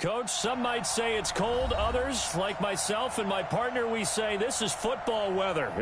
Coach, some might say it's cold. Others, like myself and my partner, we say this is football weather.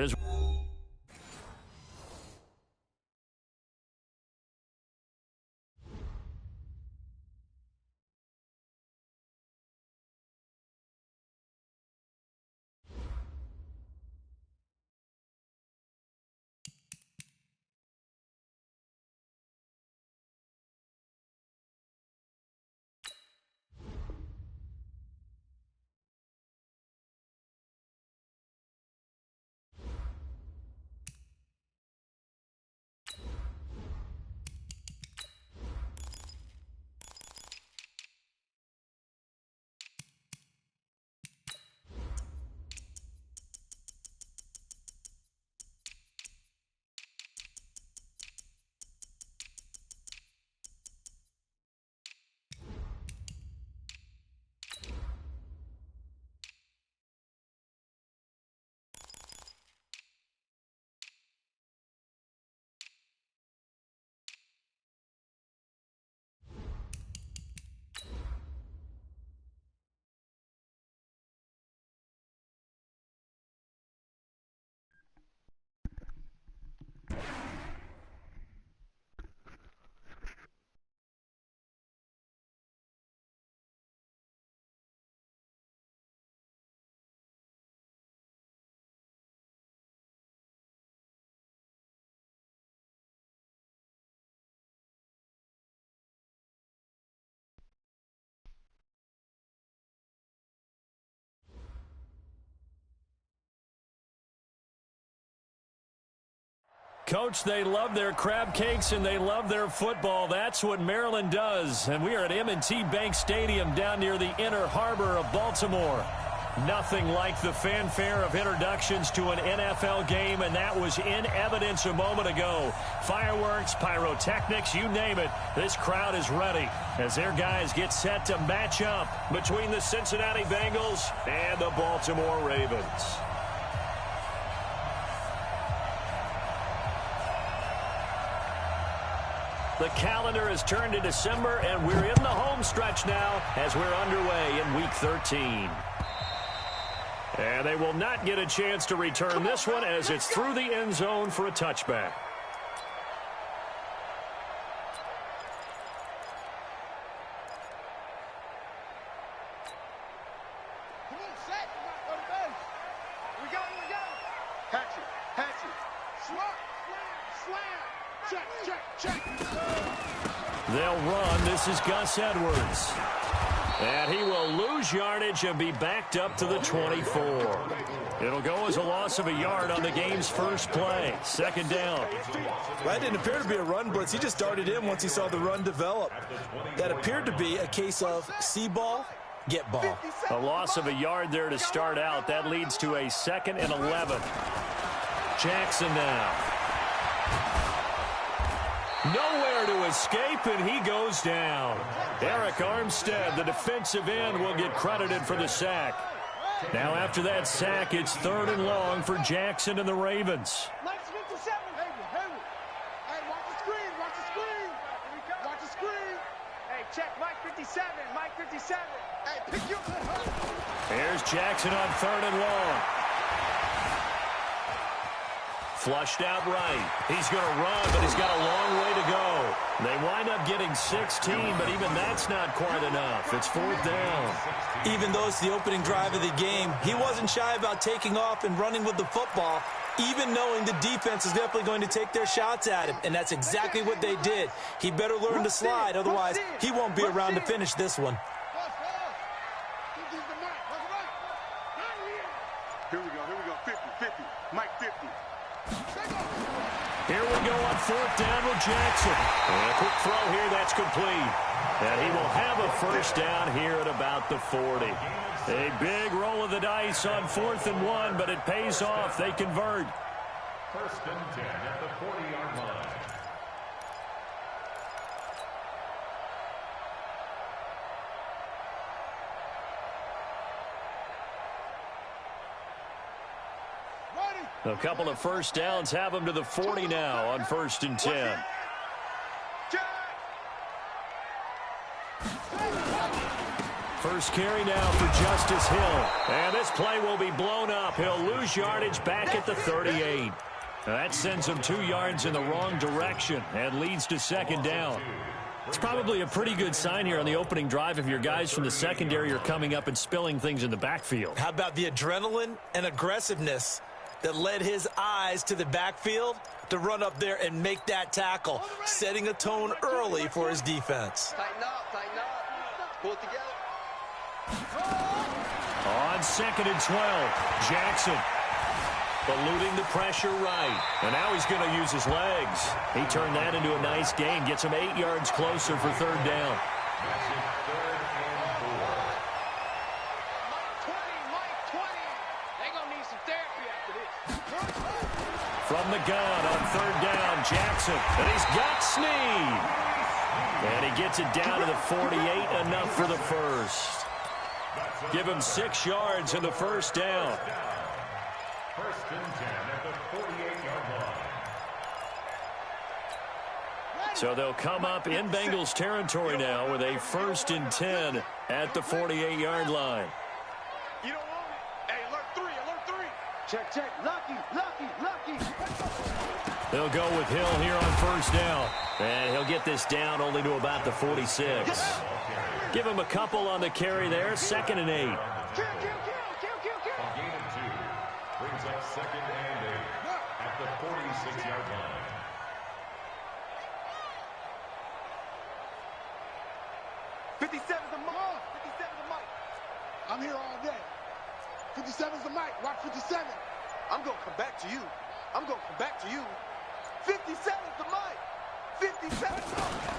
Coach, they love their crab cakes and they love their football. That's what Maryland does. And we are at M&T Bank Stadium down near the Inner Harbor of Baltimore. Nothing like the fanfare of introductions to an NFL game, and that was in evidence a moment ago. Fireworks, pyrotechnics, you name it. This crowd is ready as their guys get set to match up between the Cincinnati Bengals and the Baltimore Ravens. The calendar has turned to December, and we're in the home stretch now as we're underway in Week 13. And they will not get a chance to return this one as it's through the end zone for a touchback. They'll run. This is Gus Edwards. And he will lose yardage and be backed up to the 24. It'll go as a loss of a yard on the game's first play. Second down. That didn't appear to be a run blitz. He just darted in once he saw the run develop. That appeared to be a case of see ball, get ball. A loss of a yard there to start out. That leads to a 2nd and 11. Jackson now. Nowhere to escape, and he goes down. Eric Armstead, the defensive end, will get credited for the sack. Now after that sack, it's 3rd and long for Jackson and the Ravens. Hey, watch the screen, watch the screen. Watch the screen. Hey, check Mike 57, Mike 57. Hey, pick you up. Here's Jackson on 3rd and long. Flushed out right. He's going to run, but he's got a long way to go. They wind up getting 16, but even that's not quite enough. It's 4th down. Even though it's the opening drive of the game, he wasn't shy about taking off and running with the football, even knowing the defense is definitely going to take their shots at him, and that's exactly what they did. He better learn to slide, otherwise he won't be around to finish this one. Here we go, 50, Mike 50. Here we go on 4th down with Jackson. And a quick throw here, that's complete. And he will have a first down here at about the 40. A big roll of the dice on 4th and 1, but it pays off. They convert. 1st and 10 at the 40-yard line. A couple of first downs have them to the 40 now on 1st and 10. first carry now for Justice Hill. And this play will be blown up. He'll lose yardage back at the 38. That sends him 2 yards in the wrong direction and leads to second down. It's probably a pretty good sign here on the opening drive if your guys from the secondary are coming up and spilling things in the backfield. How about the adrenaline and aggressiveness that led his eyes to the backfield to run up there and make that tackle, setting a tone early for his defense. Tighten up, pull it together. On 2nd and 12, Jackson eluding the pressure right. And now he's going to use his legs. He turned that into a nice gain, gets him 8 yards closer for third down. Mike 20. They're going to need some therapy after this. From the gun on third down, Jackson. And he's got Snead. And he gets it down to the 48, enough for the first. Give him 6 yards in the first down. First and 10 at the 48-yard line. So they'll come up in Bengals territory now with a 1st and 10 at the 48-yard line. You don't want it. Hey, alert 3. Check. Lucky. They'll go with Hill here on first down. And he'll get this down only to about the 46. Give him a couple on the carry there. 2nd and 8. Kill. Gain of 2 brings up 2nd and 8 at the 46-yard line. '57's the mic. I'm here all day. 57's the mic. Watch 57. I'm going to come back to you. 57's the mic. 57's the mic.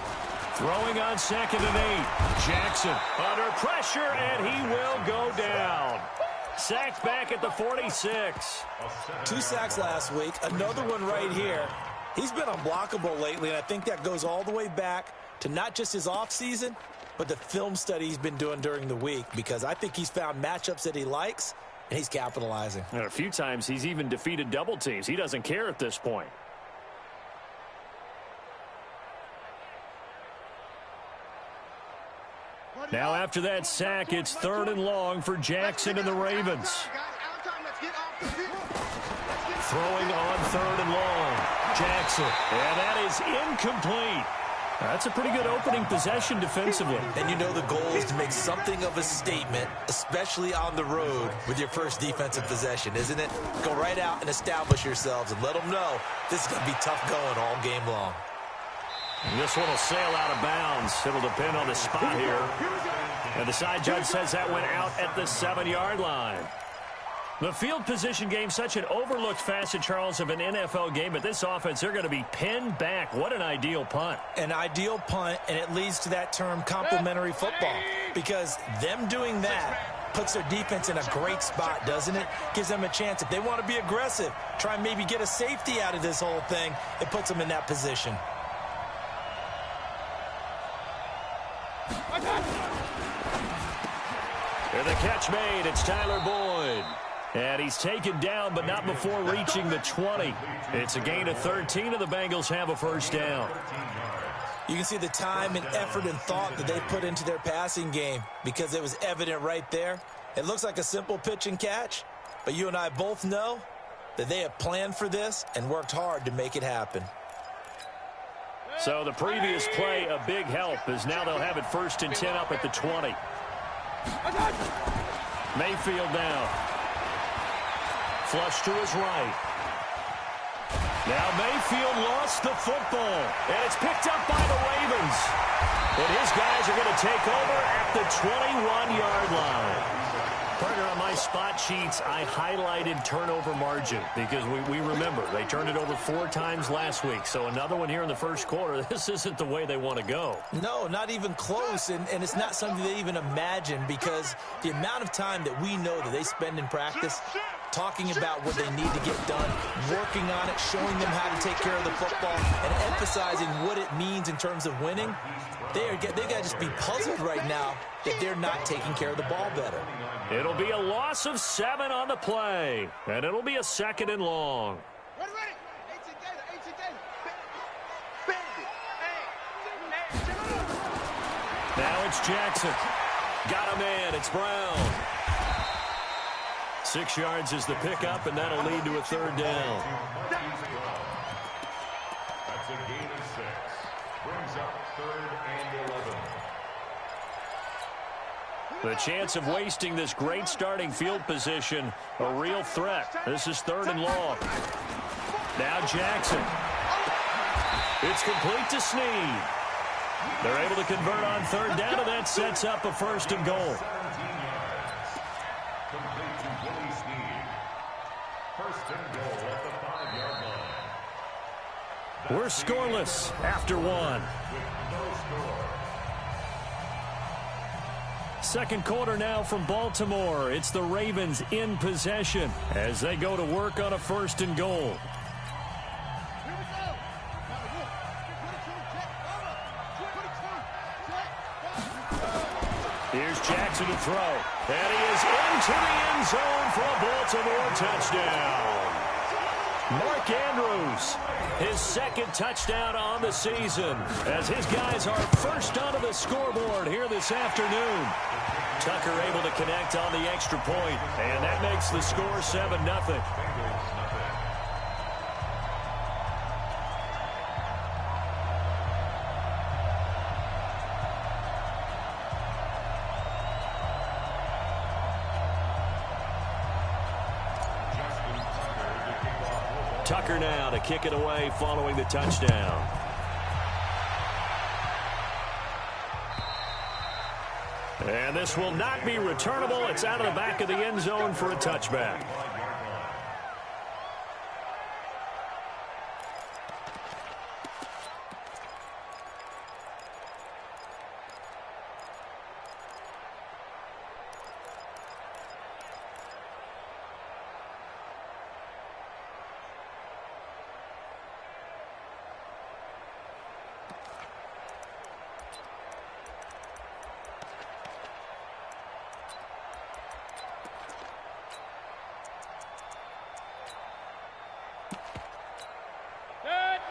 Throwing on 2nd and 8. Jackson under pressure, and he will go down. Sacked back at the 46. 2 sacks last week, another one right here. He's been unblockable lately, and I think that goes all the way back to not just his offseason, but the film study he's been doing during the week, because I think he's found matchups that he likes, and he's capitalizing. And a few times he's even defeated double teams. He doesn't care at this point. Now after that sack, it's 3rd and long for Jackson and the Ravens. Throwing on 3rd and long. Jackson, and that is incomplete. That's a pretty good opening possession defensively. And you know the goal is to make something of a statement, especially on the road with your first defensive possession, isn't it? Go right out and establish yourselves and let them know this is going to be tough going all game long. And this one will sail out of bounds. It'll depend on the spot here. And the side judge says that went out at the 7-yard line. The field position game, such an overlooked facet, Charles, of an NFL game. But this offense, they're going to be pinned back. What an ideal punt. An ideal punt, and it leads to that term complementary football. Because them doing that puts their defense in a great spot, doesn't it? Gives them a chance. If they want to be aggressive, try and maybe get a safety out of this whole thing, it puts them in that position. And the catch made. It's Tyler Boyd. And he's taken down, but not before reaching the 20. It's a gain of 13, and the Bengals have a first down. You can see the time and effort and thought that they put into their passing game, because it was evident right there. It looks like a simple pitch and catch, but you and I both know that they have planned for this and worked hard to make it happen. So the previous play, a big help, as now they'll have it 1st and 10 up at the 20. Mayfield now. Flush to his right. Now Mayfield lost the football, and it's picked up by the Ravens. And his guys are going to take over at the 21-yard line. Partner, on my spot sheets, I highlighted turnover margin because we remember they turned it over 4 times last week. So another one here in the first quarter. This isn't the way they want to go. No, not even close, and it's not something they even imagine, because the amount of time that we know that they spend in practice talking about what they need to get done, working on it, showing them how to take care of the football, and emphasizing what it means in terms of winning. They got to just be puzzled right now that they're not taking care of the ball better. It'll be a loss of 7 on the play, and it'll be a 2nd and long. Ready. Now it's Jackson. Got a man. It's Brown. 6 yards is the pickup, and that'll lead to a third down. That's a gain of 6. Brings up 3rd and 11. The chance of wasting this great starting field position, a real threat. This is 3rd and long. Now Jackson. It's complete to Snead. They're able to convert on 3rd down, and that sets up a 1st and goal. 17 yards. Complete to Willie Snead. 1st and goal at the 5-yard line. We're scoreless after 1. With no score. Second quarter now from Baltimore. It's the Ravens in possession as they go to work on a 1st and goal. Here's Jackson to throw. And he is into the end zone for a Baltimore touchdown. Mark Andrews, his 2nd touchdown on the season, as his guys are first onto the scoreboard here this afternoon. Tucker able to connect on the extra point, and that makes the score 7-0. Tucker now to kick it away following the touchdown. And this will not be returnable. It's out of the back of the end zone for a touchback.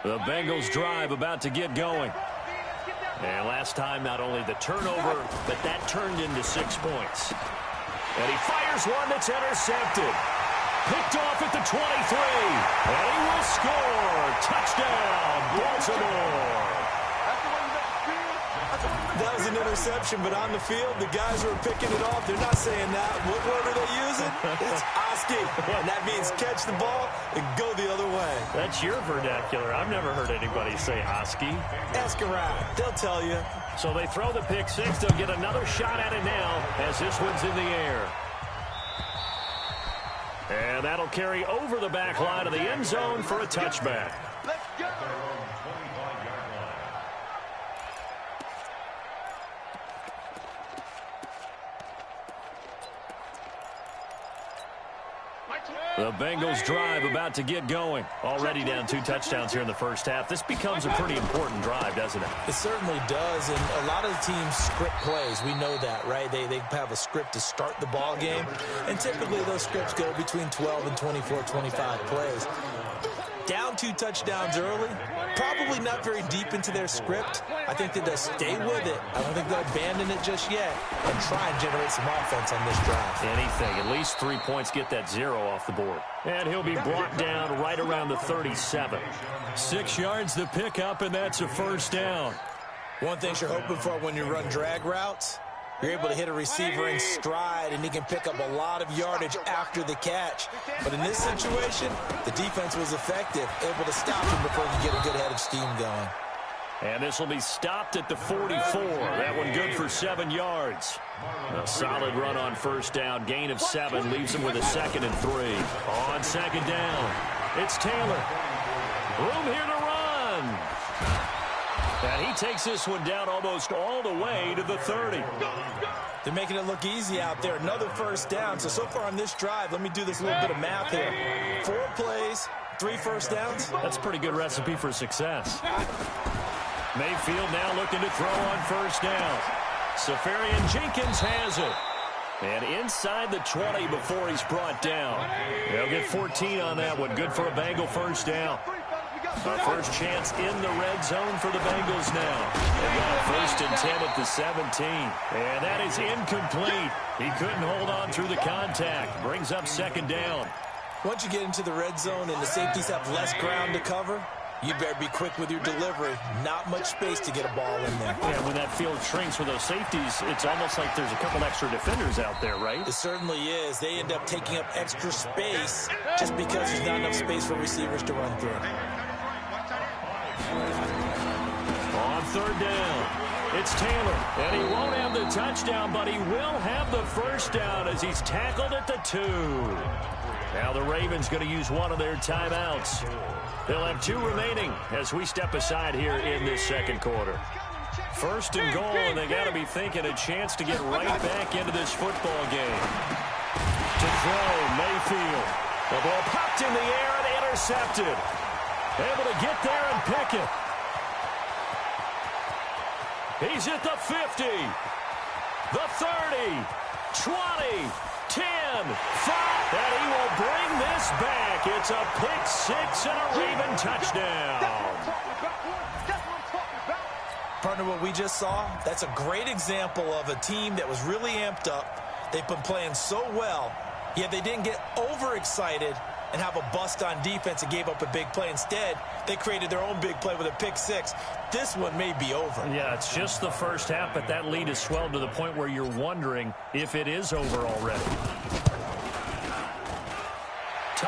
The Bengals drive about to get going. And last time, not only the turnover, but that turned into 6 points. And he fires one that's intercepted. Picked off at the 23. And he will score. Touchdown, Baltimore. That was an interception, but on the field, the guys who are picking it off, they're not saying that. What word are they using? It's Oski. And that means catch the ball and go the other way. That's your vernacular. I've never heard anybody say Oski. Ask around. They'll tell you. So they throw the pick 6. They'll get another shot at it now as this one's in the air. And that'll carry over the back line of the end zone for a touchback. Let's go. The Bengals drive about to get going. Already down 2 touchdowns here in the first half. This becomes a pretty important drive, doesn't it? It certainly does, and a lot of the teams script plays. We know that, right? They have a script to start the ball game, and typically those scripts go between 12 and 24, 25 plays. Down 2 touchdowns early, probably not very deep into their script. I think that they'll stay with it. I don't think they'll abandon it just yet and try and generate some offense on this drive. Anything. At least 3 points, get that 0 off the board. And he'll be brought down right around the 37. 6 yards the pickup, and that's a first down. One thing you're hoping for when you run drag routes, you're able to hit a receiver in stride, and he can pick up a lot of yardage after the catch. But in this situation, the defense was effective, able to stop him before he could get a good head of steam going. And this will be stopped at the 44. That one good for 7 yards. A solid run on first down. Gain of 7 leaves him with a 2nd and 3. On 2nd down, it's Taylor. Room here to run. And he takes this one down almost all the way to the 30. They're making it look easy out there. Another first down. So far on this drive, let me do this little bit of math here. 4 plays, 3 first downs. That's a pretty good recipe for success. Mayfield now looking to throw on first down. Safarian Jenkins has it. And inside the 20 before he's brought down. They'll get 14 on that one. Good for a Bengal first down. A first chance in the red zone for the Bengals now. They've got a 1st and 10 at the 17. And that is incomplete. He couldn't hold on through the contact. Brings up 2nd down. Once you get into the red zone and the safeties have less ground to cover, you better be quick with your delivery. Not much space to get a ball in there. Yeah, when that field shrinks with those safeties, it's almost like there's a couple extra defenders out there, right? It certainly is. They end up taking up extra space just because there's not enough space for receivers to run through. On 3rd down, it's Taylor. And he won't have the touchdown, but he will have the 1st down as he's tackled at the 2. Now the Ravens going to use one of their timeouts. They'll have 2 remaining as we step aside here in this 2nd quarter. 1st and goal, and they got to be thinking a chance to get right back into this football game. To throw, Mayfield. The ball popped in the air and intercepted. Able to get there and pick it. He's at the 50, the 30, 20, 10, 5, and he will bring this back. It's a pick 6 and a Raven touchdown. Partner, what we just saw, that's a great example of a team that was really amped up. They've been playing so well, yet they didn't get overexcited and have a bust on defense and gave up a big play. Instead, they created their own big play with a pick 6. This one may be over. Yeah, it's just the first half, but that lead has swelled to the point where you're wondering if it is over already.